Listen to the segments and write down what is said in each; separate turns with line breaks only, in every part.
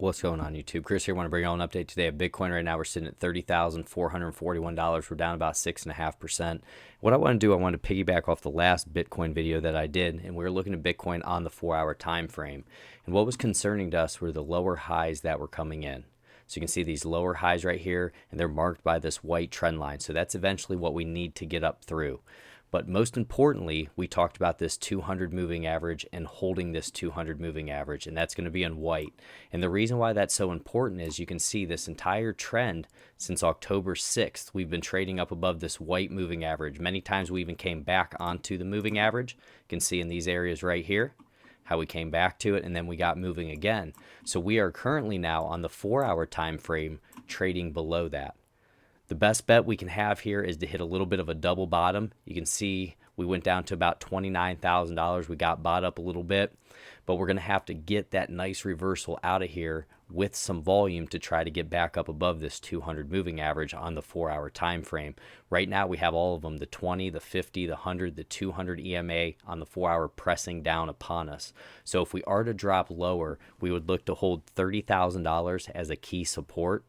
What's going on, YouTube? Chris here. Want to bring you all an update today of Bitcoin. Right now, we're sitting at $30,441. We're down about 6.5%. What I want to do, I want to piggyback off the last Bitcoin video that I did, and we were looking at Bitcoin on the 4-hour time frame. And what was concerning to us were the lower highs that were coming in. So you can see these lower highs right here, and they're marked by this white trend line. So that's eventually what we need to get up through. But most importantly, we talked about this 200 moving average and holding this 200 moving average, and that's going to be in white. And the reason why that's so important is you can see this entire trend since October 6th, we've been trading up above this white moving average. Many times we even came back onto the moving average. You can see in these areas right here how we came back to it, and then we got moving again. So we are currently now on the 4-hour time frame trading below that. The best bet we can have here is to hit a little bit of a double bottom. You can see we went down to about $29,000. We got bought up a little bit, but we're going to have to get that nice reversal out of here with some volume to try to get back up above this 200 moving average on the 4-hour time frame. Right now we have all of them, the 20, the 50, the 100, the 200 EMA on the 4-hour pressing down upon us. So if we are to drop lower, we would look to hold $30,000 as a key support.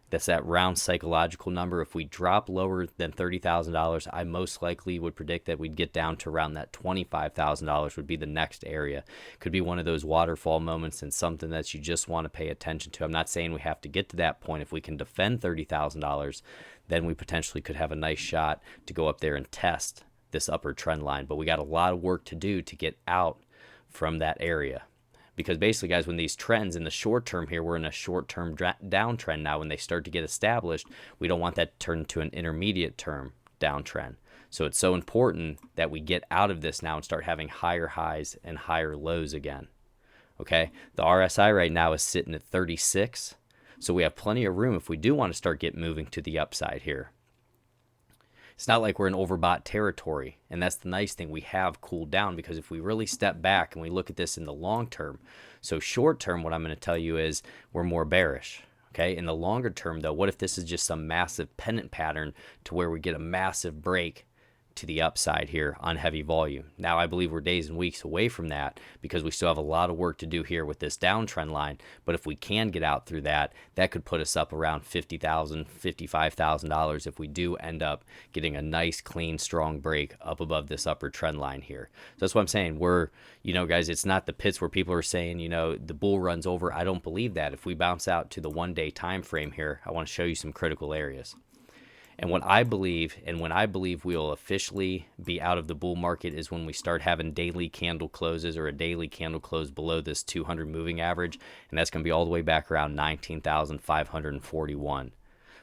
That's that round psychological number. If we drop lower than $30,000, I most likely would predict that we'd get down to around that $25,000 would be the next area. Could be one of those waterfall moments and something that you just want to pay attention to. I'm not saying we have to get to that point. If we can defend $30,000, then we potentially could have a nice shot to go up there and test this upper trend line. But we got a lot of work to do to get out from that area. Because basically, guys, when these trends in the short term here, we're in a short-term downtrend now. When they start to get established, we don't want that to turn into an intermediate term downtrend. So it's so important that we get out of this now and start having higher highs and higher lows again. Okay, the RSI right now is sitting at 36. So we have plenty of room if we do want to start getting moving to the upside here. It's not like we're in overbought territory, and that's the nice thing. We have cooled down, because if we really step back and we look at this in the long term, so short term, what I'm going to tell you is we're more bearish. Okay, in the longer term though, what if this is just some massive pennant pattern to where we get a massive break to the upside here on heavy volume? Now I believe we're days and weeks away from that, because we still have a lot of work to do here with this downtrend line. But if we can get out through that, that could put us up around $50,000, $55,000 if we do end up getting a nice, clean, strong break up above this upper trend line here. So that's what I'm saying. We're, guys, it's not the pits where people are saying, the bull run's over. I don't believe that. If we bounce out to the 1-day time frame here, I want to show you some critical areas. And what I believe, and when I believe we'll officially be out of the bull market, is when we start having daily candle closes, or a daily candle close below this 200 moving average. And that's going to be all the way back around 19,541.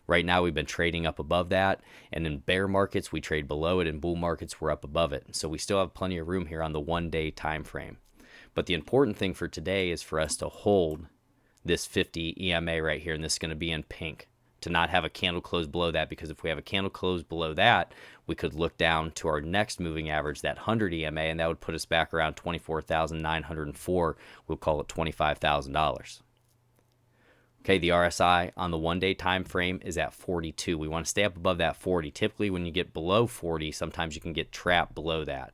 Right now we've been trading up above that, and in bear markets we trade below it, and bull markets we're up above it. So we still have plenty of room here on the 1-day time frame. But the important thing for today is for us to hold this 50 EMA right here, and this is going to be in pink, to not have a candle close below that, because if we have a candle close below that, we could look down to our next moving average, that 100 EMA, and that would put us back around 24,904. We'll call it $25,000. Okay, the RSI on the 1-day time frame is at 42. We want to stay up above that 40. Typically, when you get below 40, sometimes you can get trapped below that.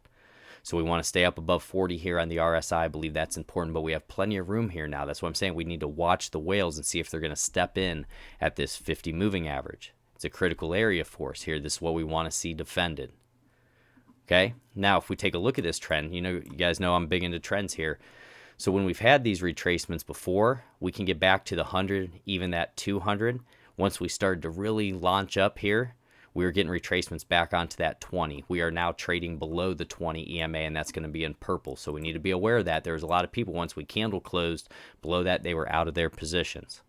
So we want to stay up above 40 here on the RSI. I believe that's important, but we have plenty of room here now. That's what I'm saying. We need to watch the whales and see if they're going to step in at this 50 moving average. It's a critical area for us here. This is what we want to see defended. Okay, now if we take a look at this trend, you guys know I'm big into trends here. So when we've had these retracements before, we can get back to the 100, even that 200. Once we started to really launch up here, we were getting retracements back onto that 20. We are now trading below the 20 EMA, and that's going to be in purple. So we need to be aware of that. There was a lot of people, once we candle closed below that, they were out of their positions.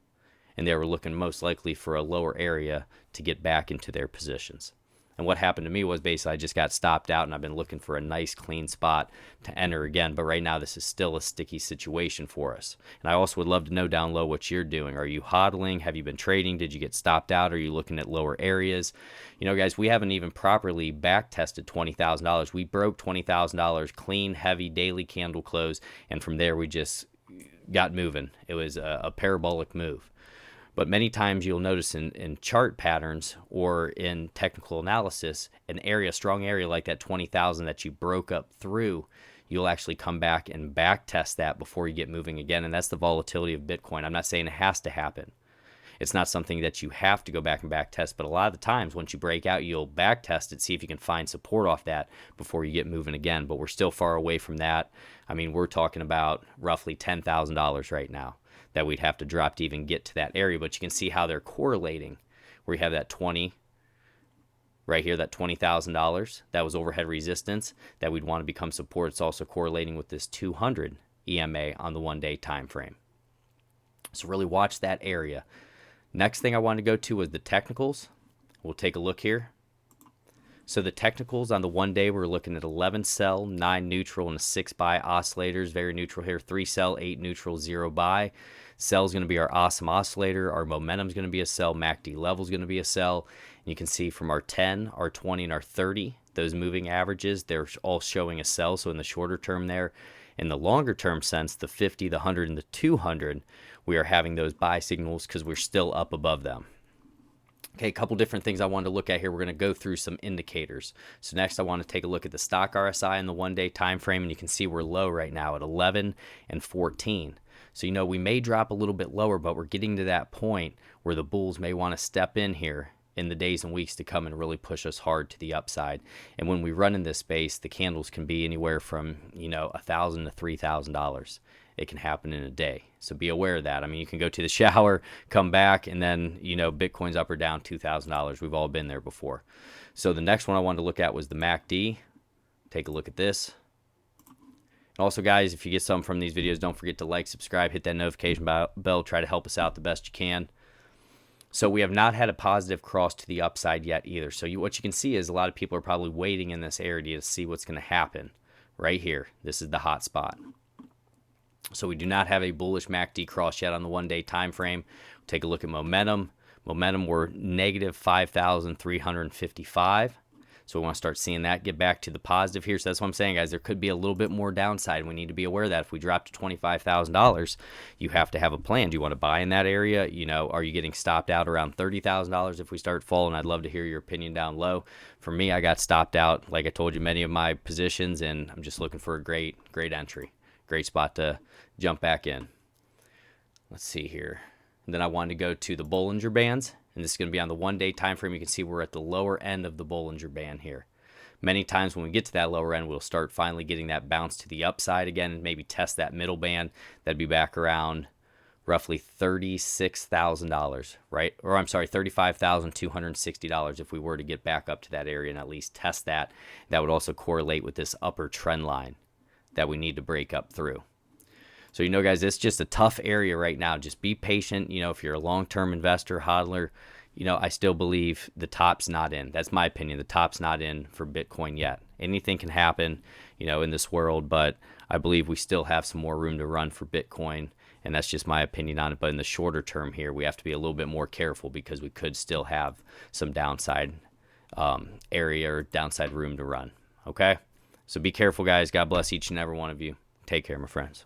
And they were looking most likely for a lower area to get back into their positions. And what happened to me was basically I just got stopped out, and I've been looking for a nice clean spot to enter again. But right now this is still a sticky situation for us. And I also would love to know down low what you're doing. Are you hodling? Have you been trading? Did you get stopped out? Are you looking at lower areas? Guys, we haven't even properly back tested $20,000. We broke $20,000 clean, heavy daily candle close. And from there we just got moving. It was a parabolic move. But many times you'll notice in chart patterns or in technical analysis, an area, strong area like that 20,000 that you broke up through, you'll actually come back and back test that before you get moving again. And that's the volatility of Bitcoin. I'm not saying it has to happen. It's not something that you have to go back and back test, but a lot of the times once you break out, you'll back test it, see if you can find support off that before you get moving again. But we're still far away from that. I mean, we're talking about roughly $10,000 right now that we'd have to drop to even get to that area. But you can see how they're correlating, where you have that 20 right here, that $20,000, that was overhead resistance that we'd want to become support. It's also correlating with this 200 EMA on the 1-day time frame. So really watch that area. Next thing I wanted to go to was the technicals. We'll take a look here. So the technicals on the 1-day, we're looking at 11 sell, 9 neutral, and a 6 buy oscillators. Very neutral here. 3 sell, 8 neutral, 0 buy. Sell is going to be our awesome oscillator. Our momentum is going to be a sell. MACD level is going to be a sell. And you can see from our 10, our 20, and our 30, those moving averages, they're all showing a sell. So in the shorter term there, in the longer term sense, the 50, the 100, and the 200, we are having those buy signals because we're still up above them. Okay, a couple different things I wanted to look at here. We're going to go through some indicators. So next I want to take a look at the stock RSI in the 1-day time frame, and you can see we're low right now at 11 and 14. So you know we may drop a little bit lower, but we're getting to that point where the bulls may want to step in here in the days and weeks to come and really push us hard to the upside. And when we run in this space, the candles can be anywhere from, you know, $1,000 to $3,000. It can happen in a day. So be aware of that. I mean, you can go to the shower, come back, and then, you know, Bitcoin's up or down $2,000. We've all been there before. So the next one I wanted to look at was the MACD. Take a look at this. And also, guys, if you get something from these videos, don't forget to like, subscribe, hit that notification bell. Try to help us out the best you can. So we have not had a positive cross to the upside yet either. So what you can see is a lot of people are probably waiting in this area to see what's going to happen. Right here, this is the hot spot. So we do not have a bullish MACD cross yet on the 1-day time frame. Take a look at momentum. Momentum, we're negative 5,355. So we want to start seeing that get back to the positive here. So that's what I'm saying, guys. There could be a little bit more downside. We need to be aware of that. If we drop to $25,000, you have to have a plan. Do you want to buy in that area? You know, are you getting stopped out around $30,000 if we start falling? I'd love to hear your opinion down low. For me, I got stopped out, like I told you, many of my positions, and I'm just looking for a great entry. Great spot to jump back in. Let's see here. And then I wanted to go to the Bollinger Bands. And this is going to be on the 1-day time frame. You can see we're at the lower end of the Bollinger Band here. Many times when we get to that lower end, we'll start finally getting that bounce to the upside again and maybe test that middle band. That'd be back around roughly $36,000, right? Or I'm sorry, $35,260 if we were to get back up to that area and at least test that. That would also correlate with this upper trend line that we need to break up through. So, you know, guys, it's just a tough area right now. Just be patient. You know, if you're a long-term investor, hodler, you know, I still believe the top's not in. That's my opinion. The top's not in for Bitcoin yet. Anything can happen, you know, in this world, but I believe we still have some more room to run for Bitcoin, and that's just my opinion on it. But in the shorter term here, we have to be a little bit more careful because we could still have some downside area or downside room to run, okay? So be careful, guys. God bless each and every one of you. Take care, my friends.